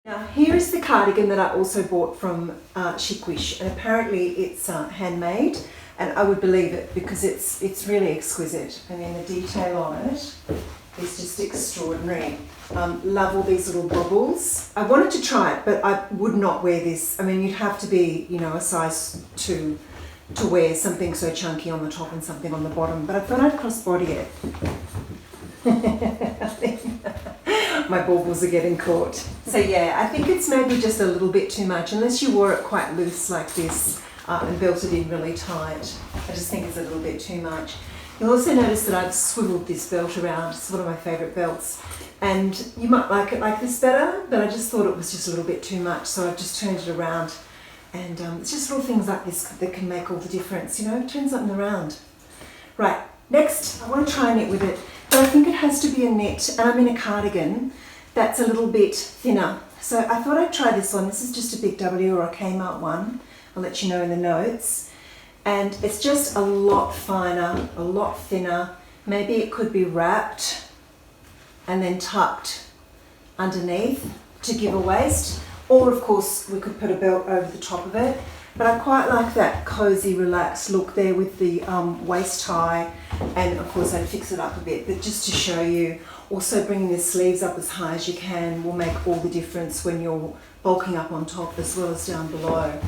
Now here is the cardigan that I also bought from Chic Wish, and apparently it's handmade, and I would believe it because it's really exquisite. I mean, the detail on it is just extraordinary. Love all these little bobbles. I wanted to try it, but I would not wear this. I mean, you'd have to be, you know, a size 2 to wear something so chunky on the top and something on the bottom, but I thought I'd crossbody it. My baubles are getting caught. So yeah, I think it's maybe just a little bit too much, unless you wore it quite loose like this and belted in really tight. I just think it's a little bit too much. You'll also notice that I've swiveled this belt around. It's one of my favourite belts. And you might like it like this better, but I just thought it was just a little bit too much, so I've just turned it around. And it's just little things like this that can make all the difference, you know, turn something around. Right, next, I want to try and knit with it, but I think it has to be a knit, and I'm in a cardigan that's a little bit thinner. So I thought I'd try this one. This is just a BigW or a Kmart one. I'll let you know in the notes. And it's just a lot finer, a lot thinner. Maybe it could be wrapped and then tucked underneath to give a waist. Or of course we could put a belt over the top of it. But I quite like that cozy, relaxed look there with the waist tie. And of course I'd fix it up a bit, but just to show you, also bringing the sleeves up as high as you can will make all the difference when you're bulking up on top as well as down below.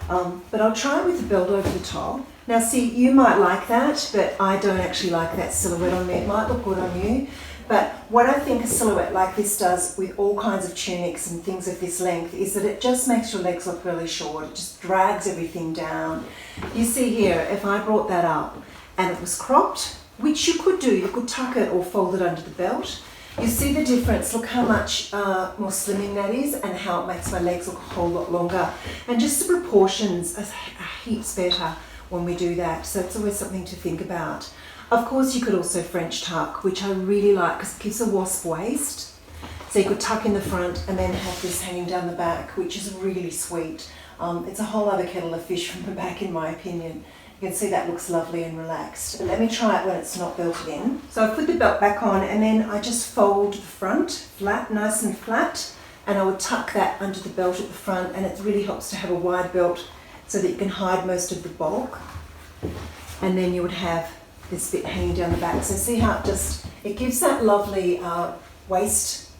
But I'll try it with the belt over the top. Now see, you might like that, but I don't actually like that silhouette on me. It might look good on you, but what I think a silhouette like this does with all kinds of tunics and things of this length is that it just makes your legs look really short. It just drags everything down. You see here, if I brought that up and it was cropped, which you could do, you could tuck it or fold it under the belt. You see the difference. Look how much more slimming that is and how it makes my legs look a whole lot longer. And just the proportions are heaps better when we do that. So it's always something to think about. Of course, you could also French tuck, which I really like because it gives a wasp waist. So you could tuck in the front and then have this hanging down the back, which is really sweet. It's a whole other kettle of fish from the back, in my opinion. You can see that looks lovely and relaxed. But let me try it when it's not belted in. So I put the belt back on and then I just fold the front flat, nice and flat, and I would tuck that under the belt at the front, and it really helps to have a wide belt so that you can hide most of the bulk. And then you would have this bit hanging down the back. So see how it gives that lovely waist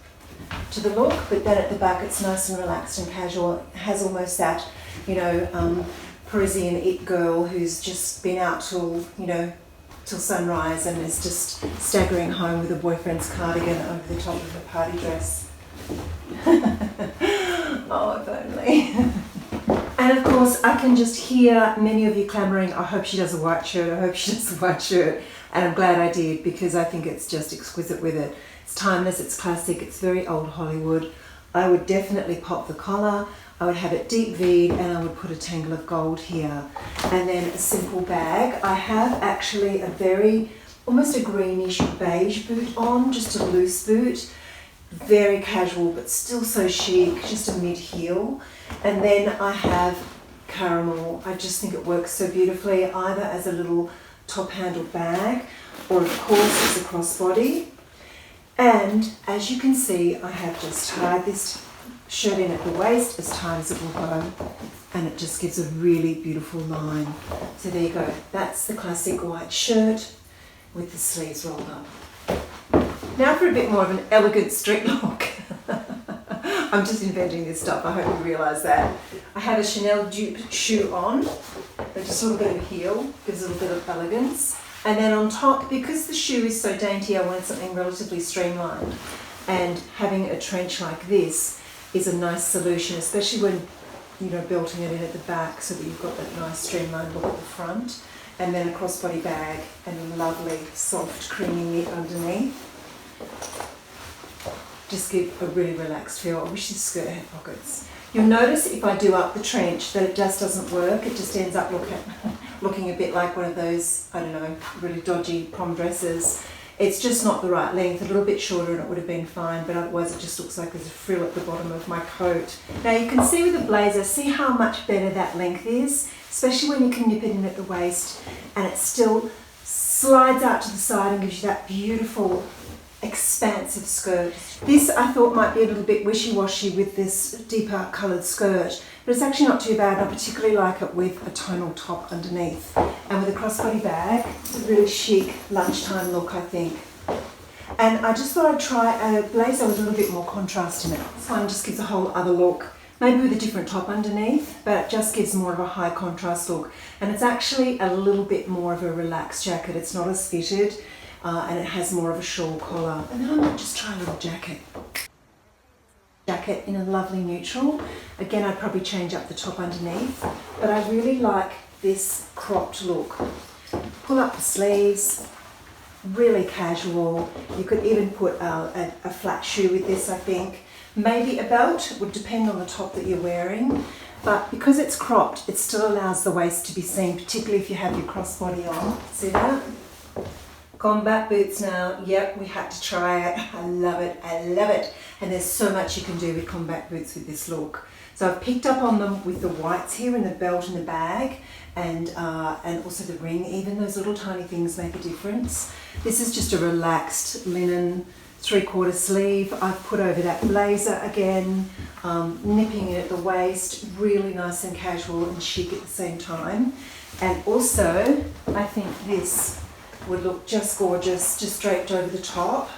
to the look, but then at the back it's nice and relaxed and casual. It has almost that, you know, Parisian it girl who's just been out till sunrise and is just staggering home with a boyfriend's cardigan over the top of her party dress. Oh, if only. And of course, I can just hear many of you clamoring, I hope she does a white shirt, I hope she does a white shirt. And I'm glad I did, because I think it's just exquisite with it. It's timeless, it's classic, it's very old Hollywood. I would definitely pop the collar, I would have it deep V'd, and I would put a tangle of gold here. And then a simple bag. I have actually a very, almost a greenish beige boot on, just a loose boot. Very casual, but still so chic, just a mid-heel. And then I have caramel. I just think it works so beautifully, either as a little top-handled bag, or of course as a crossbody. And as you can see, I have just tied this shirt in at the waist as tight as it will go, and it just gives a really beautiful line. So there you go. That's the classic white shirt with the sleeves rolled up. Now for a bit more of an elegant street look. I'm just inventing this stuff, I hope you realise that. I have a Chanel dupe shoe on, but just a little bit of heel, gives a little bit of elegance. And then on top, because the shoe is so dainty, I wanted something relatively streamlined. And having a trench like this is a nice solution, especially when, you know, belting it in at the back so that you've got that nice streamlined look at the front. And then a crossbody bag and a lovely soft creamy knit underneath. Just give a really relaxed feel. I wish this skirt had pockets. You'll notice if I do up the trench that it just doesn't work. It just ends up looking a bit like one of those, I don't know, really dodgy prom dresses. It's just not the right length, a little bit shorter and it would have been fine, but otherwise it just looks like there's a frill at the bottom of my coat. Now you can see with the blazer, see how much better that length is, especially when you can nip it in at the waist and it still slides out to the side and gives you that beautiful expansive skirt. This I thought might be a little bit wishy-washy with this deeper coloured skirt, but it's actually not too bad. I particularly like it with a tonal top underneath and with a crossbody bag. It's a really chic lunchtime look, I think. And I just thought I'd try a blazer with a little bit more contrast in it. This one just gives a whole other look, maybe with a different top underneath, but it just gives more of a high contrast look. And it's actually a little bit more of a relaxed jacket. It's not as fitted, and it has more of a shawl collar. And then I might just try a little jacket. Jacket in a lovely neutral. Again, I'd probably change up the top underneath, but I really like this cropped look. Pull up the sleeves, really casual. You could even put a flat shoe with this, I think. Maybe a belt, would depend on the top that you're wearing. But because it's cropped, it still allows the waist to be seen, particularly if you have your crossbody on. See that? Combat boots now. Yep, we had to try it. I love it. I love it. And there's so much you can do with combat boots with this look. So I've picked up on them with the whites here and the belt and the bag, and also the ring. Even those little tiny things make a difference. This is just a relaxed linen 3/4 sleeve. I've put over that blazer again, nipping it at the waist, really nice and casual and chic at the same time. And also, I think this would look just gorgeous, just draped over the top.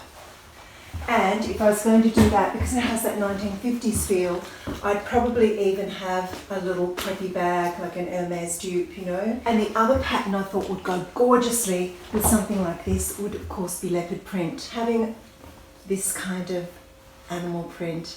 And if I was going to do that, because it has that 1950s feel, I'd probably even have a little preppy bag, like an Hermes dupe, you know. And the other pattern I thought would go gorgeously with something like this would, of course, be leopard print. Having this kind of animal print,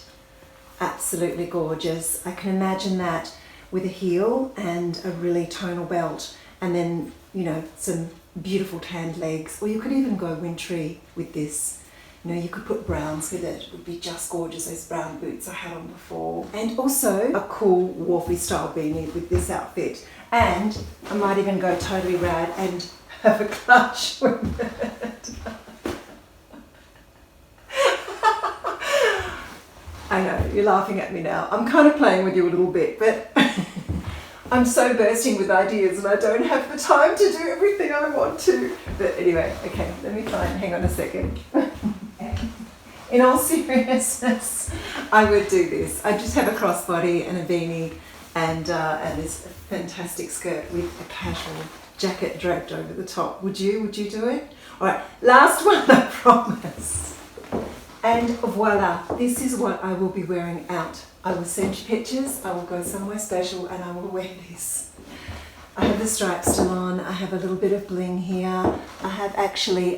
absolutely gorgeous. I can imagine that with a heel and a really tonal belt, and then, you know, some beautiful tanned legs. Or you could even go wintry with this. You know, you could put browns with it. It would be just gorgeous, those brown boots I had on before. And also a cool wharfy style beanie with this outfit. And I might even go totally rad and have a clutch with it. I know, you're laughing at me now. I'm kind of playing with you a little bit, but I'm so bursting with ideas and I don't have the time to do everything I want to. But anyway, okay, let me try and hang on a second. In all seriousness, I would do this. I just have a crossbody and a beanie and this fantastic skirt with a casual jacket draped over the top. Would you do it? All right, last one, I promise. And voila, this is what I will be wearing out. I will send you pictures, I will go somewhere special and I will wear this. I have the stripes still on, I have a little bit of bling here. I have actually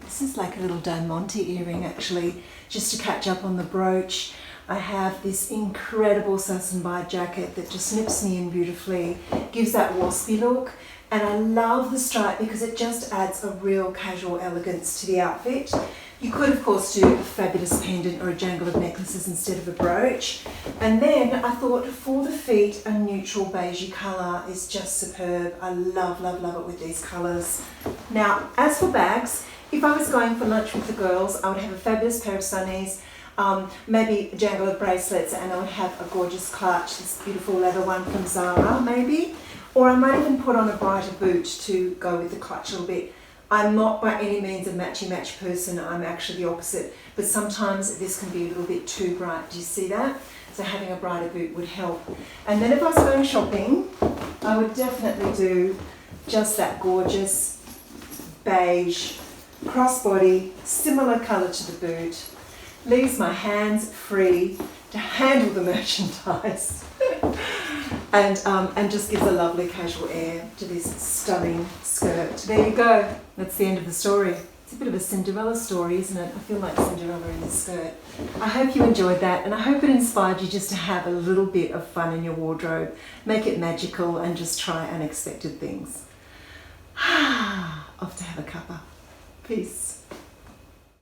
this is like a little diamante earring actually, just to catch up on the brooch. I have this incredible Sassenby jacket that just snips me in beautifully, gives that waspy look. And I love the stripe because it just adds a real casual elegance to the outfit. You could, of course, do a fabulous pendant or a jangle of necklaces instead of a brooch. And then I thought for the feet, a neutral beigey colour is just superb. I love, love, love it with these colours. Now, as for bags, if I was going for lunch with the girls, I would have a fabulous pair of sunnies, maybe a jangle of bracelets, and I would have a gorgeous clutch, this beautiful leather one from Zara, maybe. Or I might even put on a brighter boot to go with the clutch a little bit. I'm not by any means a matchy-match person, I'm actually the opposite, but sometimes this can be a little bit too bright. Do you see that? So having a brighter boot would help. And then if I was going shopping, I would definitely do just that gorgeous beige crossbody, similar colour to the boot. Leaves my hands free to handle the merchandise. And just gives a lovely casual air to this stunning skirt. There you go. That's the end of the story. It's a bit of a Cinderella story, isn't it? I feel like Cinderella in this skirt. I hope you enjoyed that, and I hope it inspired you just to have a little bit of fun in your wardrobe. Make it magical and just try unexpected things. Off to have a cuppa. Peace.